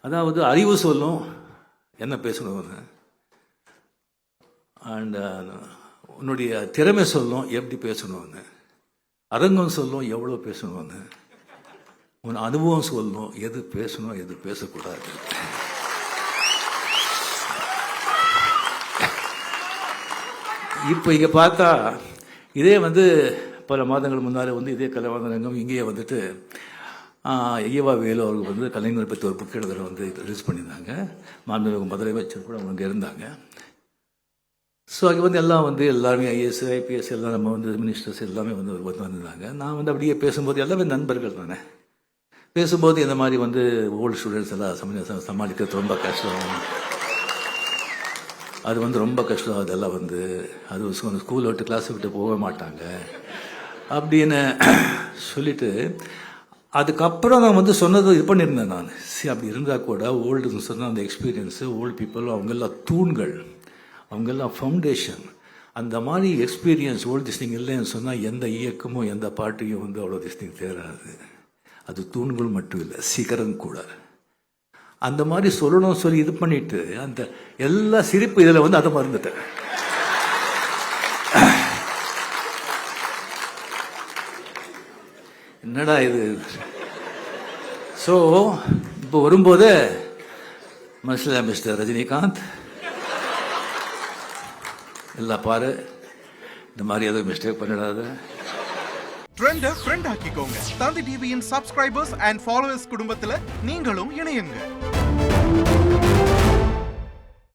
அதாவது அறிவு சொல்லும் என்ன பேசணும்னு, அண்ட் உன்னுடைய திறமை சொல்லும் எப்படி பேசணும்னு, அரங்கம் சொல்லும் எவ்வளோ பேசணும்னு, உன் அனுபவம் சொல்லணும் எது பேசணும் எது பேசக்கூடாது. இப்போ இங்கே பார்த்தா இதே பல மாதங்கள் முன்னால் இதே கலைவாணரங்கம் இங்கேயே ஐயவா வேலு அவர்கள் கலைஞர் பற்றி ஒரு புக் எழுதுகிற ரிலீஸ் பண்ணியிருந்தாங்க. மாண்புமிகு முதலமைச்சர் கூட அவங்க இருந்தாங்க. ஸோ அங்கே எல்லாம் எல்லாருமே ஐஏஎஸ் ஐபிஎஸ் எல்லாம் நம்ம மினிஸ்டர்ஸ் எல்லாமே வந்திருந்தாங்க. நான் அப்படியே பேசும்போது எல்லாமே நண்பர்கள் தானே. பேசும்போது இந்த மாதிரி ஓல்டு ஸ்டூடெண்ட்ஸ் எல்லாம் சமாளிக்கிறது ரொம்ப கஷ்டம், அது ரொம்ப கஷ்டம், அதெல்லாம் அது ஸ்கூல் விட்டு கிளாஸ் விட்டு போக மாட்டாங்க அப்படின்னு சொல்லிட்டு அதுக்கப்புறம் நான் சொன்னது இது பண்ணியிருந்தேன். நான் அப்படி இருந்தால் கூட ஓல்டுன்னு சொன்னால் அந்த எக்ஸ்பீரியன்ஸு ஓல்டு பீப்புள் அவங்கெல்லாம் தூண்கள், அவங்கெல்லாம் ஃபவுண்டேஷன். அந்த மாதிரி எக்ஸ்பீரியன்ஸ் ஓல்டு திஸ்டிங் இல்லைன்னு சொன்னால் எந்த இயக்கமும் எந்த பாட்டையும் அவ்வளோ திஸ்டிங் தேராது. அது தூண்கள் மட்டும் இல்லை, சிகரம் கூட. அந்த மாதிரி சொல்லணும் சொல்லி இது பண்ணிட்டு அந்த எல்லா சிரிப்பு இதில் அதை மறந்துட்டேன். என்னடா இது. ஸோ இப்போ வரும்போது மனசில் மிஸ்டர் ரஜினிகாந்த் எல்லாம் பாரு, இந்த மாதிரி எதுவும் மிஸ்டேக் பண்ணிடாத. ட்ரெண்ட ஃப்ரெண்ட் ஆக்கிக்கோங்க. தந்தி டிவியின் சப்ஸ்கிரைபர்ஸ் அண்ட் ஃபாலோவர்ஸ் குடும்பத்தில் நீங்களும் இணையுங்க.